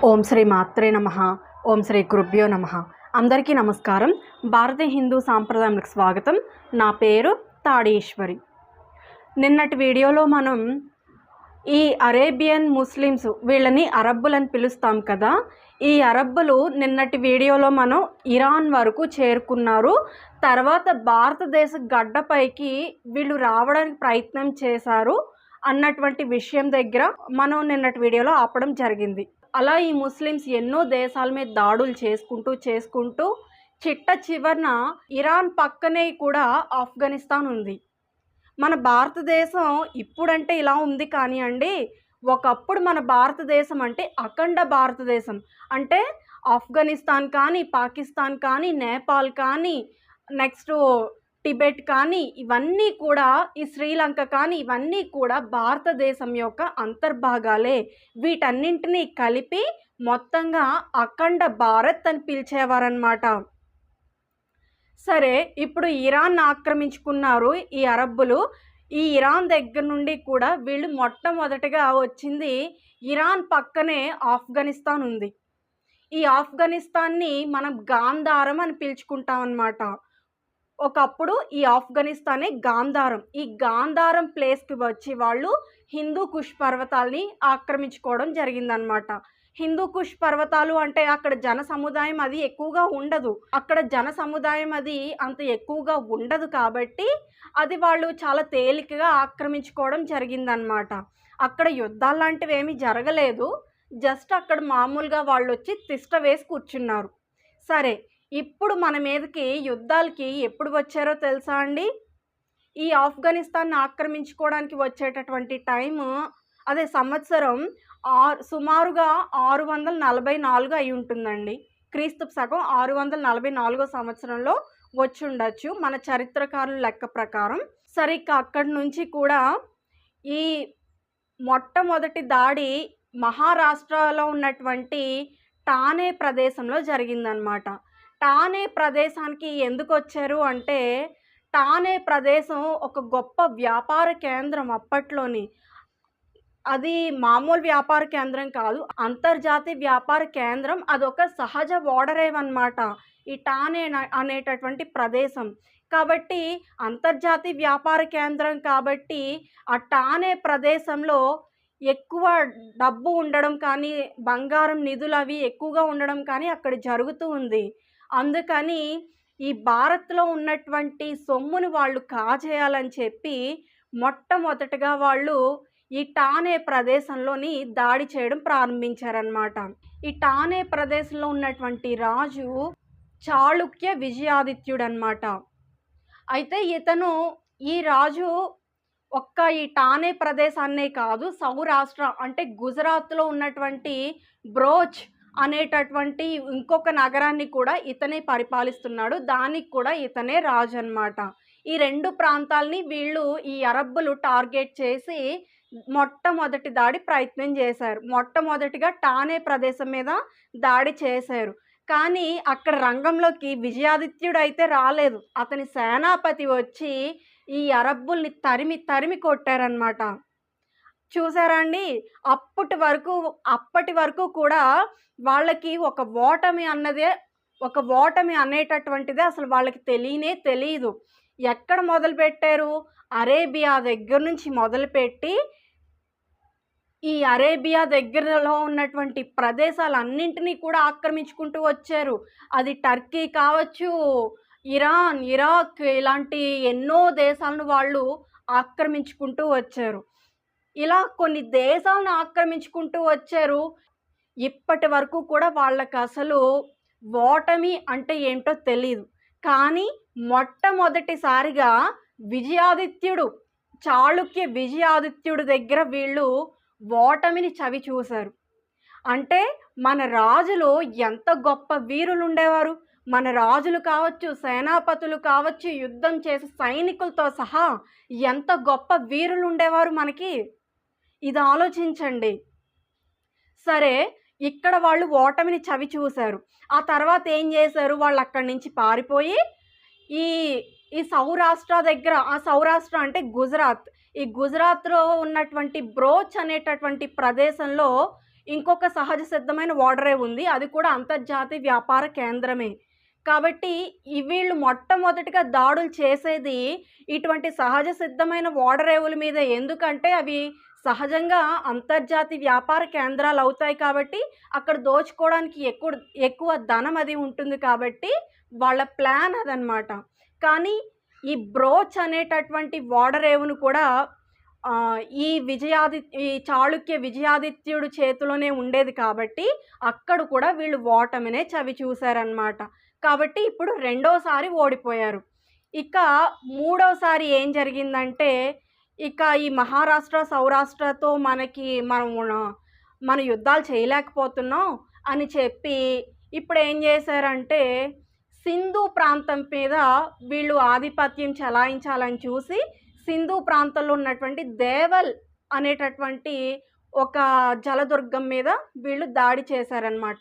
ఓం శ్రీ మాత్రే నమః. ఓం శ్రీ గురుభ్యో నమః. అందరికీ నమస్కారం. భారతీయ హిందూ సాంప్రదాయాలకు స్వాగతం. నా పేరు తాడీశ్వరి. నిన్నటి వీడియోలో మనం ఈ అరేబియన్ ముస్లిమ్స్, వీళ్ళని అరబ్బులని పిలుస్తాం కదా, ఈ అరబ్బులు నిన్నటి వీడియోలో మనం ఇరాన్ వరకు చేరుకున్నారు. తర్వాత భారతదేశ గడ్డపైకి వీళ్ళు రావడానికి ప్రయత్నం చేశారు అన్నటువంటి విషయం దగ్గర మనం నిన్నటి వీడియోలో ఆపడం జరిగింది. అలా ఈ ముస్లిమ్స్ ఎన్నో దేశాల మీద దాడులు చేసుకుంటూ చిట్ట చివరన ఇరాన్ పక్కనే కూడా ఆఫ్ఘనిస్తాన్ ఉంది. మన భారతదేశం ఇప్పుడంటే ఇలా ఉంది కానివ్వండి, ఒకప్పుడు మన భారతదేశం అంటే అఖండ భారతదేశం. అంటే ఆఫ్ఘనిస్తాన్ కానీ, పాకిస్తాన్ కానీ, నేపాల్ కానీ, నెక్స్ట్ టిబెట్ కానీ, ఇవన్నీ కూడా, ఈ శ్రీలంక కానీ, ఇవన్నీ కూడా భారతదేశం యొక్క అంతర్భాగాలే. వీటన్నింటినీ కలిపి మొత్తంగా అఖండ భారత్ అని పిలిచేవారన్నమాట. సరే, ఇప్పుడు ఇరాన్ ఆక్రమించుకున్నారు ఈ అరబ్బులు. ఈ ఇరాన్ దగ్గర నుండి కూడా వీళ్ళు మొట్టమొదటిగా వచ్చింది, ఇరాన్ పక్కనే ఆఫ్ఘనిస్తాన్ ఉంది. ఈ ఆఫ్ఘనిస్తాన్ని మనం గాంధారం అని పిలుచుకుంటాం అన్నమాట. ఒకప్పుడు ఈ ఆఫ్ఘనిస్తానే గాంధారం. ఈ గాంధారం ప్లేస్కి వచ్చి వాళ్ళు హిందూ కుష్ పర్వతాల్ని ఆక్రమించుకోవడం జరిగిందనమాట. హిందూ కుష్ పర్వతాలు అంటే అక్కడ జన సముదాయం అది ఎక్కువగా ఉండదు. అంత ఎక్కువగా ఉండదు కాబట్టి అది వాళ్ళు చాలా తేలికగా ఆక్రమించుకోవడం జరిగిందనమాట. అక్కడ యుద్ధాలు లాంటివి ఏమీ జరగలేదు. జస్ట్ అక్కడ మామూలుగా వాళ్ళు వచ్చి తిష్ట వేసి కూర్చున్నారు. సరే, ఇప్పుడు మన మీదకి యుద్ధాలకి ఎప్పుడు వచ్చారో తెలుసా అండి? ఈ ఆఫ్ఘనిస్తాన్ని ఆక్రమించుకోవడానికి వచ్చేటటువంటి టైము, అదే సంవత్సరం సుమారుగా 644 అయి ఉంటుందండి. క్రీస్తు శకం 644 సంవత్సరంలో వచ్చి ఉండొచ్చు మన చరిత్రకారుల లెక్క ప్రకారం. సరే, ఇక అక్కడి నుంచి కూడా ఈ మొట్టమొదటి దాడి మహారాష్ట్రలో ఉన్నటువంటి ఠానే ప్రదేశంలో జరిగిందనమాట. ఠానే ప్రదేశానికి ఎందుకు వచ్చారు అంటే, ఠానే ప్రదేశం ఒక గొప్ప వ్యాపార కేంద్రం అప్పట్లోని. అది మామూలు వ్యాపార కేంద్రం కాదు, అంతర్జాతీయ వ్యాపార కేంద్రం. అదొక సహజ ఓడరేవ్ అన్నమాట ఈ ఠానే అనేటటువంటి ప్రదేశం. కాబట్టి అంతర్జాతీయ వ్యాపార కేంద్రం కాబట్టి ఆ ఠానే ప్రదేశంలో ఎక్కువ డబ్బు ఉండడం కానీ, బంగారం నిధులు అవి ఎక్కువగా ఉండడం కానీ అక్కడ జరుగుతూ ఉంది. అందుకని ఈ భారత్లో ఉన్నటువంటి సొమ్మును వాళ్ళు కాజేయాలని చెప్పి మొట్టమొదటగా వాళ్ళు ఈ ఠానే ప్రదేశంలోని దాడి చేయడం ప్రారంభించారన్నమాట. ఈ ఠానే ప్రదేశంలో ఉన్నటువంటి రాజు చాళుక్య విజయాదిత్యుడు అన్నమాట. అయితే ఈ రాజు ఈ ఠానే ప్రదేశాన్నే కాదు, సౌరాష్ట్ర అంటే గుజరాత్లో ఉన్నటువంటి బ్రోచ్ అనేటటువంటి ఇంకొక నగరాన్ని కూడా ఇతనే పరిపాలిస్తున్నాడు. దానికి కూడా ఇతనే రాజు అన్నమాట. ఈ రెండు ప్రాంతాలని వీళ్ళు, ఈ అరబ్బులు టార్గెట్ చేసి మొట్టమొదటి దాడి ప్రయత్నం చేశారు. మొట్టమొదటిగా ఠానే ప్రదేశం మీద దాడి చేశారు. కానీ అక్కడ రంగంలోకి విజయాదిత్యుడు అయితే రాలేదు. అతని సేనాపతి వచ్చి ఈ అరబ్బుల్ని తరిమి కొట్టారనమాట. చూసారా అండి? అప్పటి వరకు కూడా వాళ్ళకి ఒక ఓటమి అనేటటువంటిదే అసలు వాళ్ళకి తెలియదు. ఎక్కడ మొదలుపెట్టారు? అరేబియా దగ్గర నుంచి మొదలుపెట్టి ఈ అరేబియా దగ్గరలో ఉన్నటువంటి ప్రదేశాలన్నింటినీ కూడా ఆక్రమించుకుంటూ వచ్చారు. అది టర్కీ కావచ్చు, ఇరాన్, ఇరాక్, ఇలాంటి ఎన్నో దేశాలను వాళ్ళు ఆక్రమించుకుంటూ వచ్చారు. ఇలా కొన్ని దేశాలను ఆక్రమించుకుంటూ వచ్చారు. ఇప్పటి వరకు కూడా వాళ్ళకి అసలు ఓటమి అంటే ఏంటో తెలీదు. కానీ మొట్టమొదటిసారిగా చాళుక్య విజయాదిత్యుడు దగ్గర వీళ్ళు ఓటమిని చవి చూశారు. అంటే మన రాజులు ఎంత గొప్ప వీరులు ఉండేవారు. మన రాజులు కావచ్చు, సేనాపతులు కావచ్చు, యుద్ధం చేసే సైనికులతో సహా ఎంత గొప్ప వీరులు ఉండేవారు మనకి. ఇది ఆలోచించండి. సరే, ఇక్కడ వాళ్ళు ఓటమిని చవి చూశారు. ఆ తర్వాత ఏం చేశారు? వాళ్ళు అక్కడి నుంచి పారిపోయి ఈ సౌరాష్ట్ర దగ్గర, ఆ సౌరాష్ట్ర అంటే గుజరాత్, ఈ గుజరాత్లో ఉన్నటువంటి బ్రోచ్ అనేటటువంటి ప్రదేశంలో ఇంకొక సహజ సిద్ధమైన ఓడరేవు ఉంది. అది కూడా అంతర్జాతీయ వ్యాపార కేంద్రమే. కాబట్టి వీళ్ళు మొట్టమొదటిగా దాడులు చేసేది ఇటువంటి సహజ సిద్ధమైన ఓడరేవుల మీద. ఎందుకంటే అవి సహజంగా అంతర్జాతీయ వ్యాపార కేంద్రాలు అవుతాయి కాబట్టి అక్కడ దోచుకోవడానికి ఎక్కువ ధనం అది ఉంటుంది కాబట్టి వాళ్ళ ప్లాన్ అదనమాట. కానీ ఈ బ్రోచ్ అనేటటువంటి ఓడరేవును కూడా ఈ చాళుక్య విజయాదిత్యుడు చేతిలోనే ఉండేది కాబట్టి అక్కడ కూడా వీళ్ళు ఓటమినే చవి చూశారనమాట. కాబట్టి ఇప్పుడు రెండోసారి ఓడిపోయారు. ఇక మూడోసారి ఏం జరిగిందంటే, ఇక ఈ మహారాష్ట్ర, సౌరాష్ట్రతో మన యుద్ధాలు చేయలేకపోతున్నాం అని చెప్పి ఇప్పుడేం చేశారంటే, సింధు ప్రాంతం మీద వీళ్ళు ఆధిపత్యం చెలాయించాలని చూసి సింధు ప్రాంతంలో ఉన్నటువంటి దేవల్ అనేటటువంటి ఒక జలదుర్గం మీద వీళ్ళు దాడి చేశారనమాట.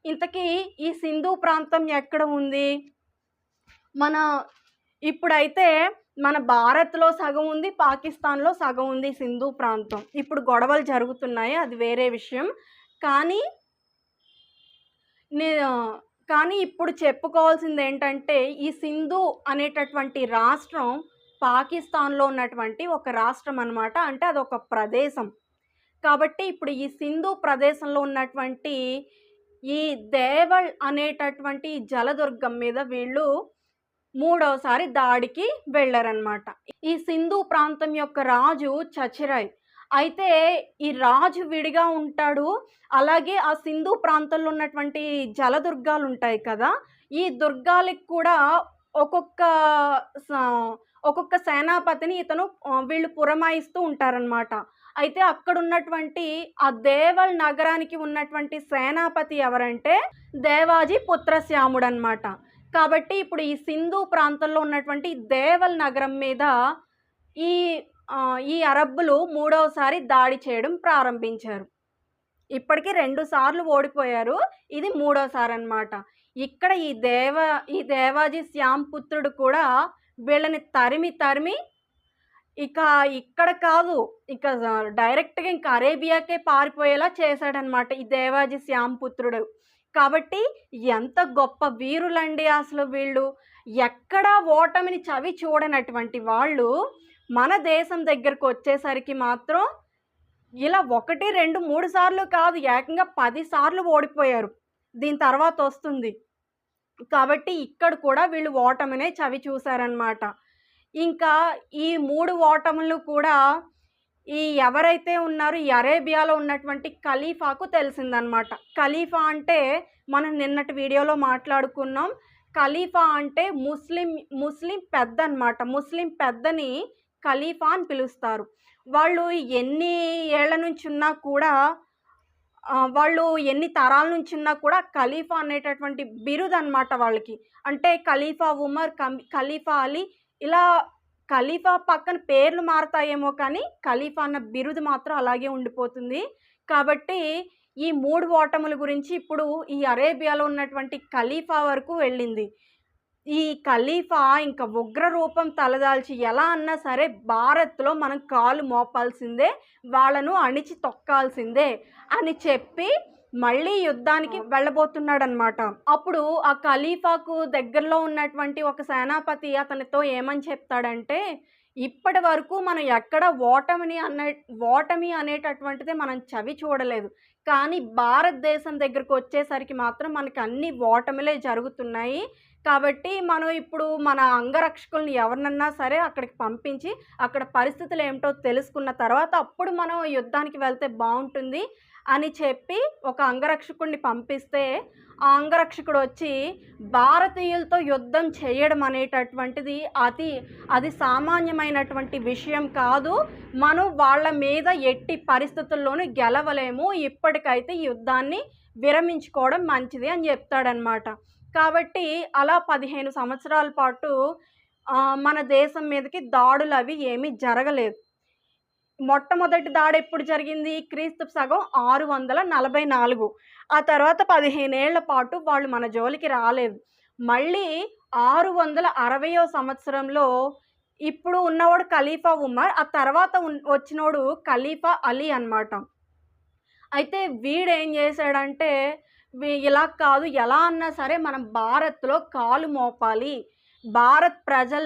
ఇంతకీ ఈ సింధు ప్రాంతం ఎక్కడ ఉంది? ఇప్పుడైతే మన భారత్‌లో సగం ఉంది, పాకిస్తాన్‌లో సగం ఉంది సింధు ప్రాంతం. ఇప్పుడు గొడవలు జరుగుతున్నాయి, అది వేరే విషయం. కానీ కానీ ఇప్పుడు చెప్పుకోవాల్సింది ఏంటంటే, ఈ సింధు అనేటటువంటి రాష్ట్రం పాకిస్తాన్‌లో ఉన్నటువంటి ఒక రాష్ట్రం అనమాట. అంటే అదొక ప్రదేశం. కాబట్టి ఇప్పుడు ఈ సింధు ప్రదేశంలో ఉన్నటువంటి ఈ దేవల్ అనేటటువంటి జలదుర్గం మీద వీళ్ళు మూడోసారి దాడికి వెళ్ళారనమాట. ఈ సింధు ప్రాంతం యొక్క రాజు చచిరాయ్. అయితే ఈ రాజు విడిగా ఉంటాడు. అలాగే ఆ సింధు ప్రాంతంలో ఉన్నటువంటి జలదుర్గాలు ఉంటాయి కదా, ఈ దుర్గాలకు కూడా ఒక్కొక్క సేనాపతిని వీళ్ళు పురమాయిస్తూ ఉంటారనమాట. అయితే అక్కడున్నటువంటి ఆ దేవల్ నగరానికి ఉన్నటువంటి సేనాపతి ఎవరంటే దేవాజీ పుత్రశ్యాముడనమాట. కాబట్టి ఇప్పుడు ఈ సింధు ప్రాంతంలో ఉన్నటువంటి దేవల్ నగరం మీద ఈ అరబ్బులు మూడవసారి దాడి చేయడం ప్రారంభించారు. ఇప్పటికి 2 సార్లు ఓడిపోయారు. ఇది మూడోసారి అనమాట. ఇక్కడ ఈ దేవాజీ శ్యాంపుత్రుడు కూడా వీళ్ళని తరిమి ఇక్కడ కాదు, డైరెక్ట్‌గా ఇంక అరేబియాకే పారిపోయేలా చేశాడనమాట ఈ దేవాజీ శ్యాంపుత్రుడు. కాబట్టి ఎంత గొప్ప వీరులండి అసలు వీళ్ళు. ఎక్కడా ఓటమిని చవి చూడనటువంటి వాళ్ళు మన దేశం దగ్గరకు వచ్చేసరికి మాత్రం ఇలా 1, 2, 3 సార్లు కాదు, ఏకంగా 10 సార్లు ఓడిపోయారు. దీని తర్వాత వస్తుంది. కాబట్టి ఇక్కడ కూడా వీళ్ళు ఓటమినే చవి చూశారనమాట. ఇంకా ఈ 3 ఓటములు కూడా ఎవరైతే ఉన్నారో ఈ అరేబియాలో ఉన్నటువంటి ఖలీఫాకు తెలిసిందనమాట. ఖలీఫా అంటే మనం నిన్నటి వీడియోలో మాట్లాడుకున్నాం. ఖలీఫా అంటే ముస్లిం పెద్ద అనమాట. ముస్లిం పెద్దని ఖలీఫా అని పిలుస్తారు. వాళ్ళు ఎన్ని ఏళ్ల నుంచి ఉన్నా కూడా వాళ్ళు ఎన్ని తరాల నుంచి ఉన్నా కూడా ఖలీఫా అనేటటువంటి బిరుదు అనమాట వాళ్ళకి. అంటే ఖలీఫా ఉమర్, ఖలీఫా అలీ, ఇలా ఖలీఫా పక్కన పేర్లు మారతాయేమో కానీ ఖలీఫా అన్న బిరుదు మాత్రం అలాగే ఉండిపోతుంది. కాబట్టి ఈ 3 ఓటముల గురించి ఇప్పుడు ఈ అరేబియాలో ఉన్నటువంటి ఖలీఫా వరకు వెళ్ళింది. ఈ ఖలీఫా ఇంకా ఉగ్ర రూపం తలదాల్చి ఎలా అన్నా సరే భారత్లో మనం కాలు మోపాల్సిందే, వాళ్ళను అణిచి తొక్కాల్సిందే అని చెప్పి మళ్ళీ యుద్ధానికి వెళ్ళబోతున్నాడనమాట. అప్పుడు ఆ ఖలీఫాకు దగ్గరలో ఉన్నటువంటి ఒక సేనాపతి అతనితో ఏమని చెప్తాడంటే, ఇప్పటి వరకు మనం ఎక్కడ ఓటమి అనేటటువంటిది మనం చవి చూడలేదు. కానీ భారతదేశం దగ్గరకు వచ్చేసరికి మాత్రం మనకి అన్ని ఓటమిలే జరుగుతున్నాయి. కాబట్టి మనం ఇప్పుడు మన అంగరక్షకుల్ని ఎవరినన్నా సరే అక్కడికి పంపించి అక్కడ పరిస్థితులు ఏమిటో తెలుసుకున్న తర్వాత అప్పుడు మనం యుద్ధానికి వెళ్తే బాగుంటుంది అని చెప్పి ఒక అంగరక్షకుడిని పంపిస్తే ఆ అంగరక్షకుడు వచ్చి భారతీయులతో యుద్ధం చేయడం అనేటటువంటిది అది సామాన్యమైనటువంటి విషయం కాదు, మనం వాళ్ళ మీద ఎట్టి పరిస్థితుల్లోనూ గెలవలేము, ఇప్పటికైతే ఈ యుద్ధాన్ని విరమించుకోవడం మంచిది అని చెప్తాడనమాట. కాబట్టి అలా 15 సంవత్సరాల పాటు మన దేశం మీదకి దాడులు అవి ఏమీ జరగలేదు. మొట్టమొదటి దాడి ఎప్పుడు జరిగింది? క్రీస్తు శకం 644. ఆ తర్వాత 15 ఏళ్ల పాటు వాళ్ళు మన జోలికి రాలేదు. మళ్ళీ 660వ సంవత్సరంలో ఇప్పుడు ఉన్నవాడు ఖలీఫా ఉమర్, ఆ తర్వాత వచ్చినోడు ఖలీఫా అలీ అనమాట. అయితే వీడేం చేశాడంటే, ఇలా కాదు ఎలా అన్నా సరే మనం భారత్‌లో కాలు మోపాలి. భారత్ ప్రజల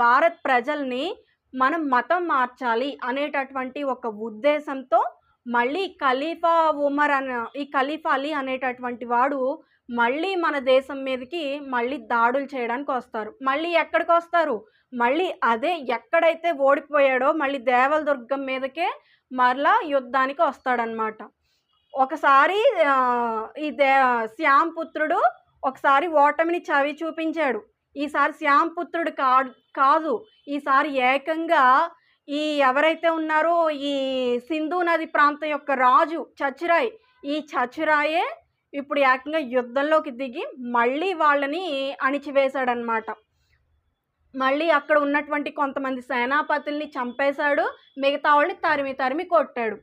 భారత్ ప్రజల్ని మనం మతం మార్చాలి అనేటటువంటి ఒక ఉద్దేశంతో మళ్ళీ ఈ ఖలీఫా అలీ అనేటటువంటి వాడు మళ్ళీ మన దేశం మీదకి మళ్ళీ దాడులు చేయడానికొస్తారు. మళ్ళీ ఎక్కడికొస్తారు? మళ్ళీ అదే ఎక్కడైతే ఓడిపోయాడో మళ్ళీ దేవలదుర్గం మీదకే మరలా యుద్ధానికి వస్తాడనమాట. ఒకసారి ఈ శ్యాంపుత్రుడు ఒకసారి ఓటమిని చవి చూపించాడు. ఈసారి శ్యాంపుత్రుడు కాదు. ఈసారి ఏకంగా ఈ ఎవరైతే ఉన్నారో ఈ సింధు నది ప్రాంతం యొక్క రాజు చచురాయ్. ఈ చచురాయే ఇప్పుడు ఏకంగా యుద్ధంలోకి దిగి మళ్ళీ వాళ్ళని అణిచివేశాడనమాట. మళ్ళీ అక్కడ ఉన్నటువంటి కొంతమంది సేనాపతుల్ని చంపేశాడు. మిగతా వాళ్ళని తరిమి కొట్టాడు.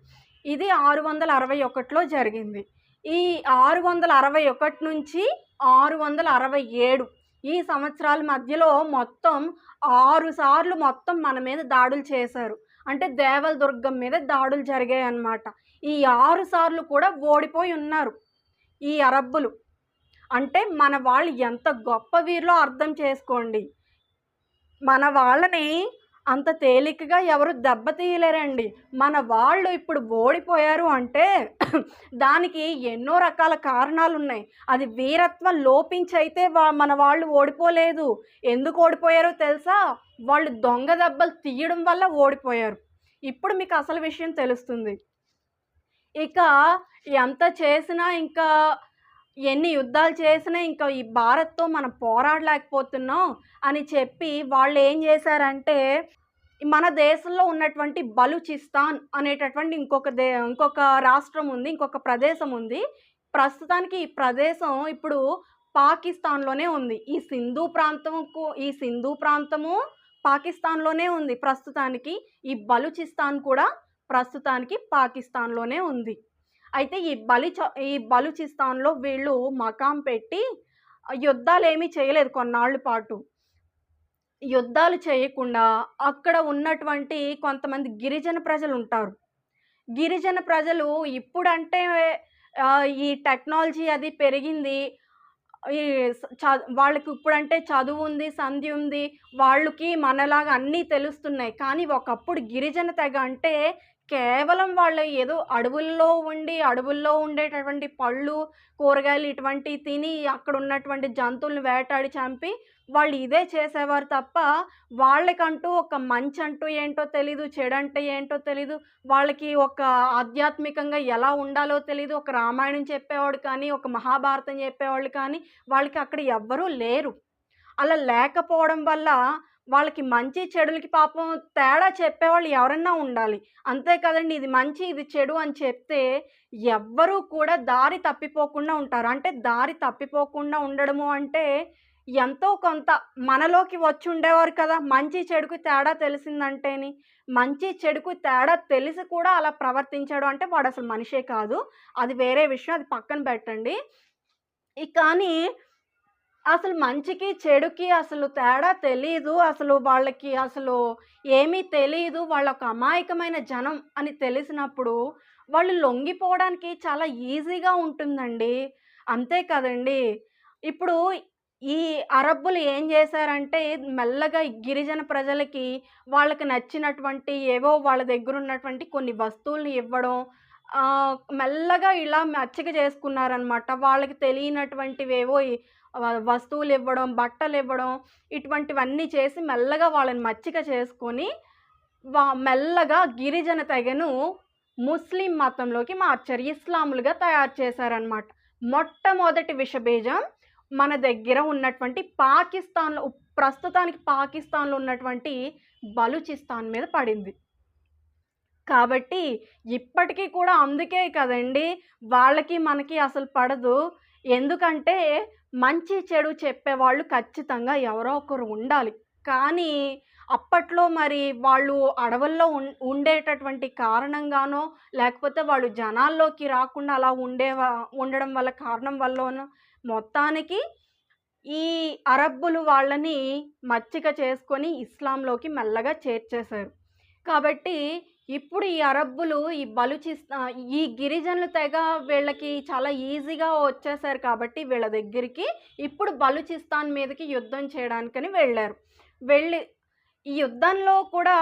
ఇది 661లో జరిగింది. ఈ 661 నుంచి 667 ఈ సంవత్సరాల మధ్యలో మొత్తం 6 సార్లు మొత్తం మన మీద దాడులు చేశారు. అంటే దేవలదుర్గం మీద దాడులు జరిగాయన్నమాట. ఈ 6 సార్లు కూడా ఓడిపోయి ఉన్నారు ఈ అరబ్బులు. అంటే మన వాళ్ళు ఎంత గొప్ప వీరులో అర్థం చేసుకోండి. మన వాళ్ళని అంత తేలికగా ఎవరు దెబ్బతీయలేరండి. మన వాళ్ళు ఇప్పుడు ఓడిపోయారు అంటే దానికి ఎన్నో రకాల కారణాలున్నాయి. అది వీరత్వం లోపించైతే మన వాళ్ళు ఓడిపోలేదు. ఎందుకు ఓడిపోయారో తెలుసా? వాళ్ళు దొంగ దెబ్బలు తీయడం వల్ల ఓడిపోయారు. ఇప్పుడు మీకు అసలు విషయం తెలుస్తుంది. ఇక ఎంత చేసినా ఇంకా ఎన్ని యుద్ధాలు చేసినా ఇంకా ఈ భారత్‌తో మనం పోరాడలేకపోతున్నాం అని చెప్పి వాళ్ళు ఏం చేశారంటే, మన దేశంలో ఉన్నటువంటి బలూచిస్తాన్ అనేటటువంటి ఇంకొక రాష్ట్రం ఉంది. ఇంకొక ప్రదేశం ఉంది. ప్రస్తుతానికి ఈ ప్రదేశం ఇప్పుడు పాకిస్తాన్‌లోనే ఉంది. ఈ సింధు ప్రాంతము పాకిస్తాన్‌లోనే ఉంది ప్రస్తుతానికి. ఈ బలూచిస్తాన్ కూడా ప్రస్తుతానికి పాకిస్తాన్‌లోనే ఉంది. అయితే ఈ బలూచిస్తాన్‌లో వీళ్ళు మకాం పెట్టి యుద్ధాలేమీ చేయలేదు కొన్నాళ్ళ పాటు. యుద్ధాలు చేయకుండా అక్కడ ఉన్నటువంటి కొంతమంది గిరిజన ప్రజలుంటారు. గిరిజన ప్రజలు ఇప్పుడంటే ఈ టెక్నాలజీ అది పెరిగింది. ఈ వాళ్ళకి ఇప్పుడంటే చదువుంది, సంధి ఉంది. వాళ్ళకి మనలాగా అన్నీ తెలుస్తున్నాయి. కానీ ఒకప్పుడు గిరిజన తెగ అంటే కేవలం వాళ్ళు ఏదో అడవుల్లో ఉండేటటువంటి పళ్ళు, కూరగాయలు ఇటువంటివి తిని అక్కడ ఉన్నటువంటి జంతువులను వేటాడి చంపి వాళ్ళు ఇదే చేసేవారు తప్ప వాళ్ళకంటూ ఒక మంచంటూ ఏంటో తెలీదు, చెడంటే ఏంటో తెలీదు. వాళ్ళకి ఒక ఆధ్యాత్మికంగా ఎలా ఉండాలో తెలీదు. ఒక రామాయణం చెప్పేవాడు కానీ, ఒక మహాభారతం చెప్పేవాళ్ళు కానీ వాళ్ళకి అక్కడ ఎవ్వరూ లేరు. అలా లేకపోవడం వల్ల వాళ్ళకి మంచి చెడులకి పాపం తేడా చెప్పేవాళ్ళు ఎవరన్నా ఉండాలి. అంతే కదండీ! ఇది మంచి, ఇది చెడు అని చెప్తే ఎవ్వరూ కూడా దారి తప్పిపోకుండా ఉంటారు. అంటే దారి తప్పిపోకుండా ఉండడము అంటే ఎంతో కొంత మనలోకి వచ్చుండేవారు కదా! మంచి చెడుకు తేడా తెలిసిందంటేని. మంచి చెడుకు తేడా తెలిసి కూడా అలా ప్రవర్తించాడు అంటే వాడసలు మనిషే కాదు. అది వేరే విషయం. అది పక్కన పెట్టండి. కానీ అసలు మంచికి, చెడుకి అసలు తేడా తెలీదు. అసలు వాళ్ళకి అసలు ఏమీ తెలీదు. వాళ్ళొక అమాయకమైన జనం అని తెలిసినప్పుడు వాళ్ళు లొంగిపోవడానికి చాలా ఈజీగా ఉంటుందండి. అంతే కదండీ! ఇప్పుడు ఈ అరబ్బులు ఏం చేశారంటే మెల్లగా ఈ గిరిజన ప్రజలకి వాళ్ళకి నచ్చినటువంటి ఏవో వాళ్ళ దగ్గరున్నటువంటి కొన్ని వస్తువుల్ని ఇవ్వడం, మెల్లగా ఇలా మచ్చిక చేసుకున్నారనమాట. వాళ్ళకి తెలియనటువంటివేవో వస్తువులివ్వడం, బట్టలివ్వడం ఇటువంటివన్నీ చేసి మెల్లగా వాళ్ళని మచ్చిక చేసుకొని మెల్లగా గిరిజన తెగను ముస్లిం మతంలోకి మార్చారు. ఇస్లాములుగా తయారు చేశారనమాట. మొట్టమొదటి విషబీజం మన దగ్గర ఉన్నటువంటి ప్రస్తుతానికి పాకిస్తాన్‌లో ఉన్నటువంటి బలూచిస్తాన్ మీద పడింది. కాబట్టి ఇప్పటికీ కూడా అందుకే కదండీ వాళ్ళకి, మనకి అసలు పడదు. ఎందుకంటే మంచి, చెడు చెప్పేవాళ్ళు ఖచ్చితంగా ఎవరో ఒకరు ఉండాలి. కానీ అప్పట్లో మరి వాళ్ళు అడవుల్లో ఉండేటటువంటి కారణంగానో, లేకపోతే వాళ్ళు జనాల్లోకి రాకుండా అలా ఉండడం వల్ల కారణం వల్లోనో మొత్తానికి ఈ అరబ్బులు వాళ్ళని మచ్చిక చేసుకొని ఇస్లాంలోకి మెల్లగా చేర్చేశారు. కాబట్టి ఇప్పుడు ఈ అరబ్బులు ఈ గిరిజనుల తెగ వీళ్ళకి చాలా ఈజీగా వచ్చేసారు కాబట్టి వీళ్ళ దగ్గరికి ఇప్పుడు బలూచిస్తాన్ మీదకి యుద్ధం చేయడానికని వెళ్ళారు. వెళ్ళి ఈ యుద్ధంలో కూడా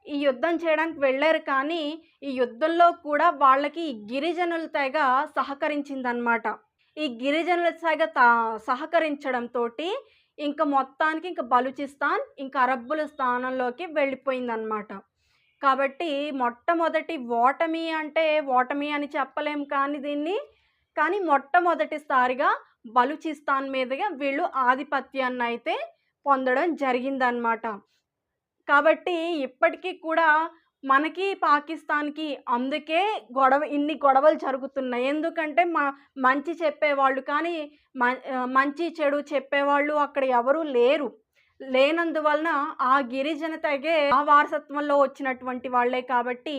ఈ యుద్ధం చేయడానికి వెళ్ళారు కానీ, ఈ యుద్ధంలో కూడా వాళ్ళకి ఈ గిరిజనుల తెగ సహకరించిందనమాట. ఈ గిరిజనుల తెగ సహకరించడంతోటి మొత్తానికి బలూచిస్తాన్ అరబ్బుల స్థానంలోకి వెళ్ళిపోయిందనమాట. కాబట్టి మొట్టమొదటి ఓటమి అని చెప్పలేం కానీ దీన్ని. కానీ మొట్టమొదటిసారిగా బలూచిస్తాన్ మీదుగా వీళ్ళు ఆధిపత్యాన్నయితే పొందడం జరిగిందనమాట. కాబట్టి ఇప్పటికీ కూడా మనకి, పాకిస్తాన్‌కి అందుకే ఇన్ని గొడవలు జరుగుతున్నాయి. ఎందుకంటే మంచి చెప్పేవాళ్ళు కానీ, మంచి చెడు చెప్పేవాళ్ళు అక్కడ ఎవరు లేరు. లేనందువలన ఆ గిరిజన తెగే ఆ వారసత్వంలో వచ్చినటువంటి వాళ్ళే కాబట్టి,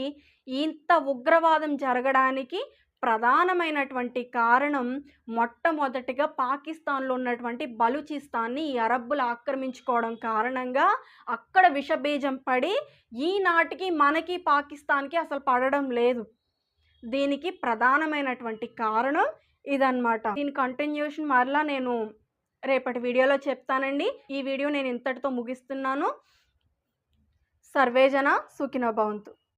ఇంత ఉగ్రవాదం జరగడానికి ప్రధానమైనటువంటి కారణం మొట్టమొదటిగా పాకిస్తాన్‌లో ఉన్నటువంటి బలూచిస్తాన్‌ని ఈ అరబ్బులు ఆక్రమించుకోవడం కారణంగా అక్కడ విషబీజం పడి ఈనాటికి మనకి, పాకిస్తాన్‌కి అసలు పడడం లేదు. దీనికి ప్రధానమైనటువంటి కారణం ఇదన్నమాట. దీని కంటిన్యూషన్ మరలా నేను రేపటి వీడియోలో చెప్తానండి. ఈ వీడియో నేను ఇంతటితో ముగిస్తున్నాను. సర్వేజన సుఖినో భవంతు.